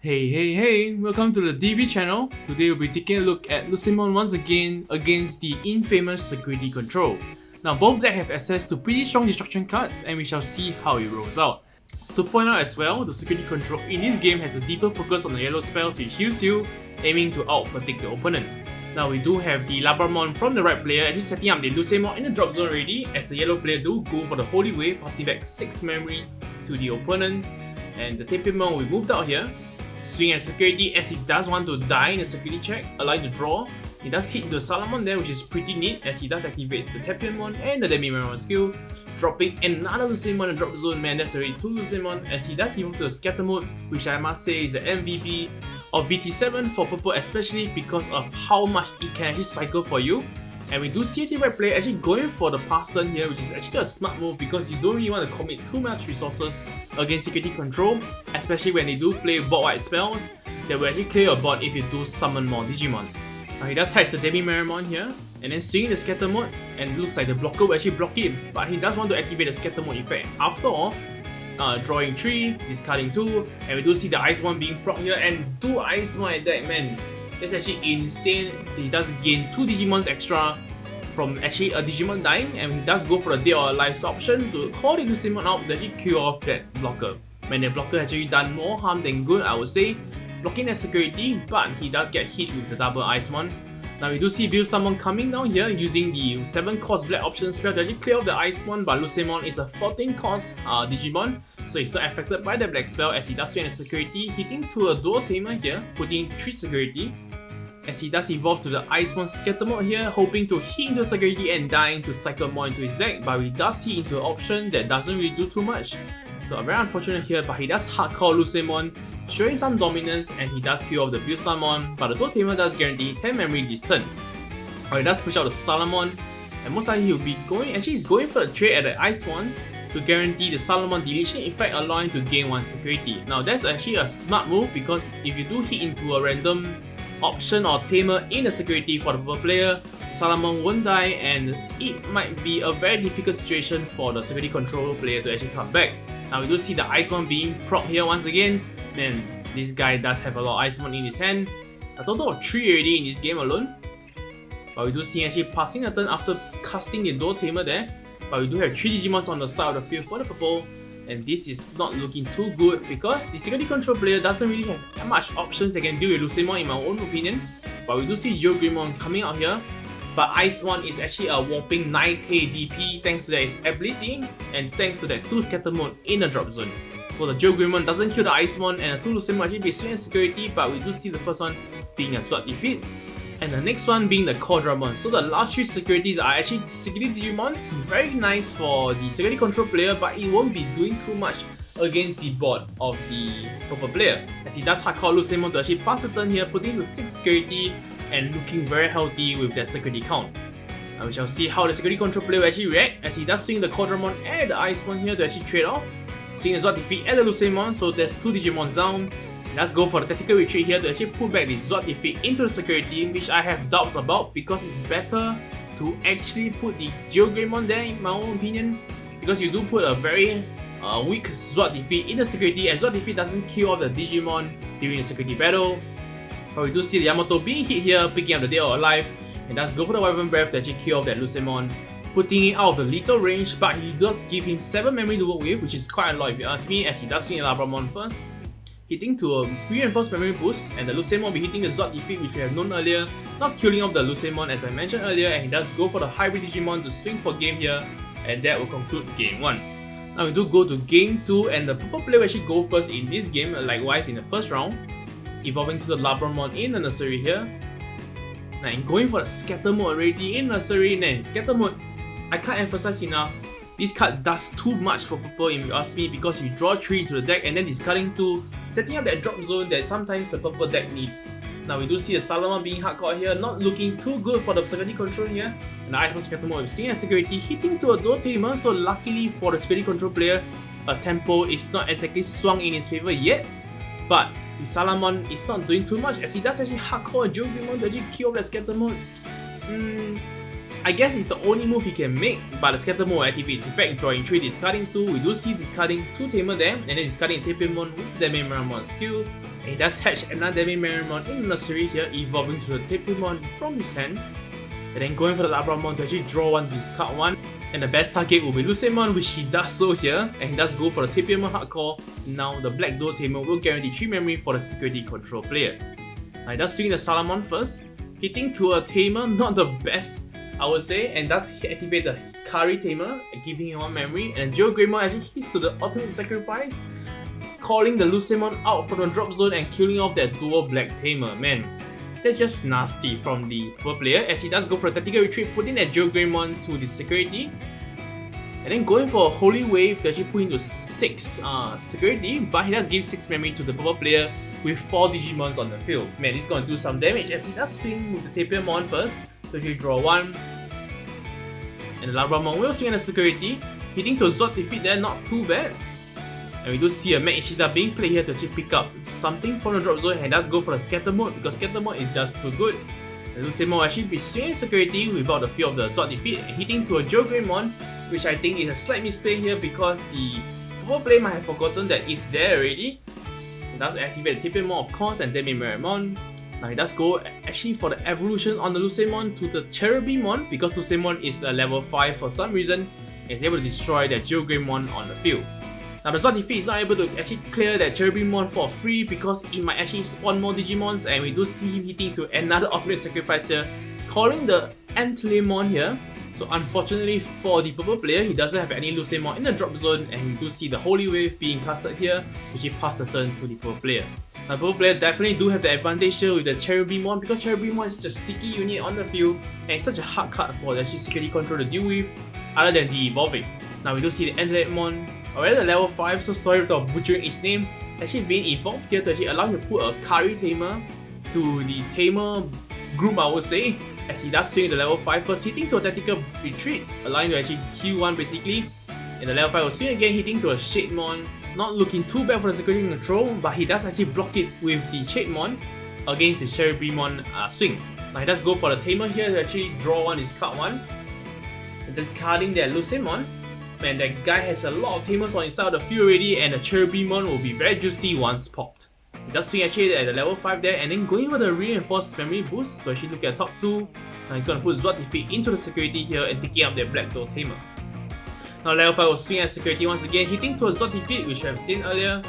Hey, welcome to the DB channel. Today we'll be taking a look at Lucemon once again against the infamous Security Control. Now both decks have access to pretty strong destruction cards and we shall see how it rolls out. To point out as well, the Security Control in this game has a deeper focus on the yellow spells which heals you, aiming to out-fatigue the opponent. Now we do have the Labramon from the right player actually setting up the Lucemon in the drop zone already, as the yellow player do go for the Holy Wave, passing back 6 memory to the opponent. And the Digimon we moved out here. Swing at security as he does want to die in a security check, allowing to draw. He does hit into the Salamon there, which is pretty neat as he does activate the Tapiamon and the Demi-Meramon skill, dropping another Lucemon in the drop zone. Man, that's already 2 Lucemon as he does evolve to the Scatter mode, which I must say is the MVP of BT7 for purple, especially because of how much it can actually cycle for you. And we do see the right player actually going for the pass turn here, which is actually a smart move because you don't really want to commit too much resources against Security Control, especially when they do play board-wide spells that will actually clear your board if you do summon more Digimons. Now he does hide the Demi-Meramon here, and then swinging the Scatter mode, and it looks like the blocker will actually block it, but he does want to activate the Scatter mode effect. After all, drawing 3, discarding 2, and we do see the Icemon being proc here, and 2 Icemon at deck, man. That's actually insane. He does gain 2 Digimons extra from actually a Digimon dying, and he does go for the Dead or Alive option to call the Lucemon out to actually kill off that blocker. Man, the blocker has actually done more harm than good, I would say, blocking that security, but he does get hit with the double Icemon. Now we do see Lucemon coming down here using the 7 cost black option spell to actually clear off the Icemon, but Lucemon is a 14 cost Digimon, so he's not affected by the black spell as he does swing at security, hitting to a dual tamer here, putting 3 security. As he does evolve to the Icemon Scatter mode here, hoping to hit into security and dying to cycle more into his deck, but he does hit into an option that doesn't really do too much. So very unfortunate here, but he does hardcore Lucemon, showing some dominance, and he does kill off the Lucemon, but the Dual Tamer does guarantee 10 memory this turn. He does push out the Salamon, and most likely he'll be going, actually he's going for a trade at the Icemon to guarantee the Salamon deletion effect, allowing to gain 1 security. Now that's actually a smart move because if you do hit into a random option or tamer in the security for the purple player, Salamon won't die, and it might be a very difficult situation for the Security Control player to actually come back. Now we do see the Icemon being proc here once again. Man, this guy does have a lot of Icemon in his hand, a total of 3 already in this game alone. But we do see actually passing a turn after casting the Dual Tamer there. But we do have 3 Digimons on the side of the field for the purple, and this is not looking too good because the Security Control player doesn't really have that much options that can deal with Lucemon in my own opinion. But we do see Geogreymon coming out here, but Icemon is actually a whopping 9k DP thanks to his ability and thanks to that 2 Scatter mode in the drop zone. So the Geogreymon doesn't kill the Icemon, and the 2 Lucemon actually be swinging security, but we do see the first one being a sword defeat, and the next one being the Quadramon. So the last 3 securities are actually security Digimons, very nice for the Security Control player, but it won't be doing too much against the board of the purple player, as he does hardcore Lucemon to actually pass the turn here, putting to 6 security and looking very healthy with that security count. Now we shall see how the Security Control player will actually react as he does swing the Quadramon and the Icemon here to actually trade off. Swing the Zord defeat at the Lucemon, so there's 2 Digimons down. Let's go for the tactical retreat here to actually pull back the Zord defeat into the security, which I have doubts about because it's better to actually put the Geogreymon there in my own opinion, because you do put a very weak Zord defeat in the security, as Zord defeat doesn't kill off the Digimon during the security battle. But we do see the Yamato being hit here, picking up the Dead or Alive, and does go for the Wyvern Breath to actually kill off that Lucemon, putting it out of the lethal range, but he does give him 7 memory to work with, which is quite a lot if you ask me, as he does swing a Labramon first, hitting to a reinforced memory boost, and the Lucemon will be hitting the Zord defeat, which we have known earlier, not killing off the Lucemon as I mentioned earlier, and he does go for the Hybrid Digimon to swing for game here, and that will conclude game 1. Now we do go to game 2, and the purple player will actually go first in this game, likewise in the first round, evolving to the Labramon in the nursery here. Now going for the Scatter mode already in nursery, and Scatter mode, I can't emphasize enough, this card does too much for purple if you ask me, because you draw 3 into the deck and then discarding 2, setting up that drop zone that sometimes the purple deck needs. Now we do see the Salamon being hardcore here, not looking too good for the Security Control here, and the Icemon Scatter mode with swinging at security, hitting to a Dual Tamer, so luckily for the Security Control player, a tempo is not exactly swung in his favor yet, but the Salamon is not doing too much as he does actually hardcore Geogreymon to actually kill the Scatter mode. I guess it's the only move he can make, but the Scatter mode activates effect, drawing 3, discarding 2. We do see discarding 2 Tamer there, and then discarding Tapiamon with the Demi-Meramon skill, He does hatch another Digimon in the nursery here, evolving to the Tapemon from his hand. And then going for the Labramon to actually draw one, discard one. And the best target will be Lucemon, which he does so here. And he does go for the Tapemon Hardcore. Now the Black Door Tamer will guarantee 3 memory for the security control player. Now he does swing the Salamon first, hitting to a Tamer, not the best I would say, and does activate the Hikari Tamer, giving him 1 memory. And Geogreymon actually hits to the ultimate sacrifice, calling the Lucemon out from the drop zone and killing off that dual Black Tamer. Man, that's just nasty from the purple player, as he does go for a tactical retreat, putting that Geogreymon to the security. And then going for a Holy Wave to actually put into 6 security, but he does give 6 memory to the purple player with 4 Digimons on the field. Man, he's gonna do some damage as he does swing with the Tapemon first, so if you draw 1. And the Labramon will swing at the security, hitting to a Zord defeat there, not too bad. And we do see a Mech Ishida being played here to actually pick up something from the drop zone, and does go for the scatter mode because scatter mode is just too good. And Lucemon will actually be swinging security without the fear of the Zord defeat and hitting to a Geogreymon, which I think is a slight misplay here because the purple player might have forgotten that it's there already. It does activate the Tapemon of course, and then Miramon. Now he does go actually for the evolution on the Lucemon to the Cherubimon because Lucemon is a level 5 for some reason and is able to destroy that Geogreymon on the field. Now the Zord defeat is not able to actually clear that Cherubimon for free because it might actually spawn more Digimons, and we do see him hitting to another ultimate sacrifice here, calling the Antilemon here. So unfortunately for the purple player, he doesn't have any Lucemon in the drop zone, and we do see the Holy Wave being casted here, which he passed the turn to the purple player. Now the purple player definitely do have the advantage here with the Cherubimon because Cherubimon is such a sticky unit on the field and it's such a hard card for the actually security control to deal with other than the evolving. Now we do see the Antilemon, already the level 5, so sorry for butchering its name, actually being evolved here to actually allow him to put a Kari Tamer to the Tamer group, I would say, as he does swing the level 5 first, hitting to a tactical retreat, allowing to actually kill one basically. And the level 5 will swing again, hitting to a Shademon, not looking too bad for the security control, but he does actually block it with the Shademon against the Cherubimon swing. Now he does go for the Tamer here to actually draw 1, discard 1, and discarding that Lucemon. Man, that guy has a lot of Tamers on inside of the field already, and the Cherubimon will be very juicy once popped. He does swing actually at the level 5 there, and then going for the reinforced memory boost to actually look at top 2. Now he's going to put Zord defeat into the security here and taking up their Black Door Tamer. Now level 5 will swing at security once again, hitting to a Zord defeat, which we have seen earlier.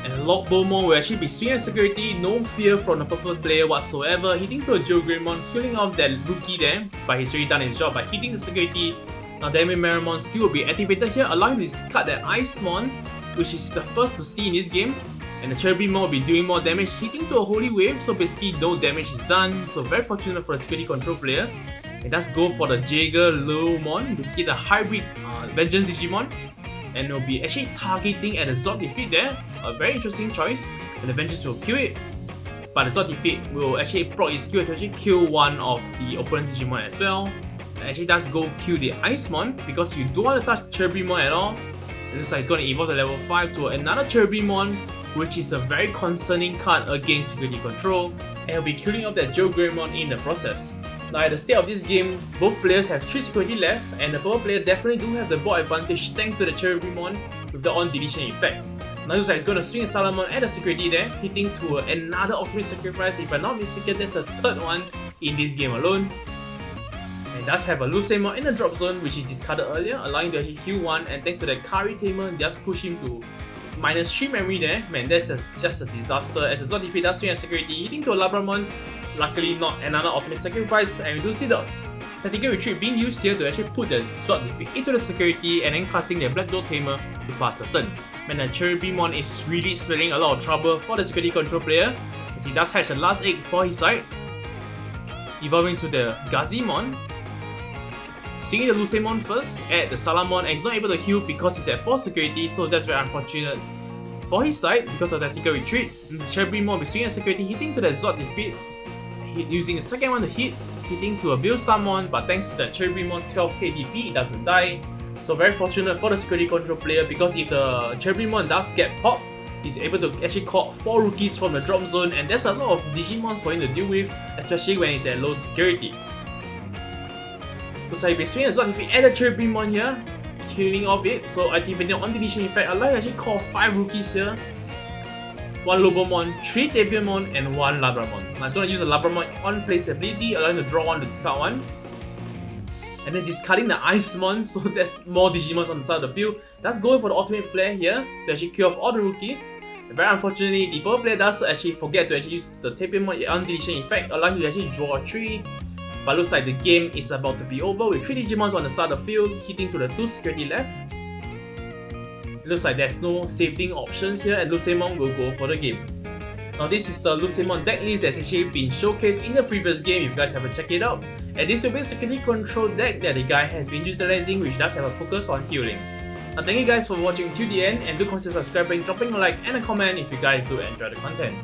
And Logbomon will actually be swinging at security, no fear from the purple player whatsoever, hitting to a Geogreymon, killing off that Luki there, but he's already done his job by hitting the security. Now Diamond Maramon's skill will be activated here, allowing him to discard that Icemon, which is the first to see in this game. And the Cherubimon will be doing more damage, hitting to a Holy Wave, so basically no damage is done. So very fortunate for the security control player. It does go for the Jaeger Lomon, basically the hybrid Vengeance Digimon. And it will be actually targeting at the Zord defeat there, a very interesting choice. And the Vengeance will kill it, but the Zord defeat will actually proc its skill to actually kill one of the opponent's Digimon as well. Actually does go kill the Icemon because you don't want to touch the Cherubimon at all. It looks like it's going to evolve the level 5 to another Cherubimon, which is a very concerning card against security control, and he'll be killing off that Geogreymon in the process. Now at the state of this game, both players have 3 security left, and the purple player definitely do have the board advantage thanks to the Cherubimon with the on deletion effect. Now looks like he's going to swing a Salamon at the security there, hitting to another ultimate sacrifice. If I'm not mistaken, that's the 3rd one in this game alone. It does have a Lucemon in the drop zone, which is discarded earlier, allowing to actually heal 1, and thanks to the Kari Tamer, just push him to -3 memory there. Man, that's just a disaster, as the Zord defeat does swing at security, hitting to a Labramon, luckily not another ultimate sacrifice, and we do see the tactical retreat being used here to actually put the Zord defeat into the security and then casting their Black Door Tamer to pass the turn. Man, the Cherubimon is really spelling a lot of trouble for the security control player, as he does hatch the last egg for his side, evolving to the Gazimon. Swinging the Lucemon first at the Salamon, and he's not able to heal because he's at 4 security, so that's very unfortunate for his side because of tactical retreat. And the Cherubimon will be swinging at security, hitting to that Zord defeat, using the second one to hit, hitting to a Billstarmon, but thanks to that Cherubimon 12k DP, it doesn't die. So very fortunate for the security control player, because if the Cherubimon does get popped, he's able to actually call 4 rookies from the drop zone, and there's a lot of Digimons for him to deal with, especially when he's at low security. So he'll be swinging a Zord defeat at the Cherubimon here, killing off it, so activating on deletion effect, allowing to actually call 5 rookies here 1 Lobomon, 3 Tapiamon, and 1 Labramon. Now it's going to use a Labramon on place ability, allowing to draw 1 to discard 1. And then discarding the Icemon, so there's more Digimons on the side of the field. That's going for the Ultimate Flare here to actually kill off all the rookies. And very unfortunately, the purple player does actually forget to actually use the Tapiamon on deletion effect, allowing you to actually draw a 3. But looks like the game is about to be over with 3 Digimons on the side of the field, hitting to the 2 security left. It looks like there's no saving options here, and Lucemon will go for the game. Now this is the Lucemon deck list that's actually been showcased in the previous game if you guys haven't checked it out. And this will be a security control deck that the guy has been utilizing, which does have a focus on healing. Now thank you guys for watching till the end, and do consider subscribing, dropping a like and a comment if you guys do enjoy the content.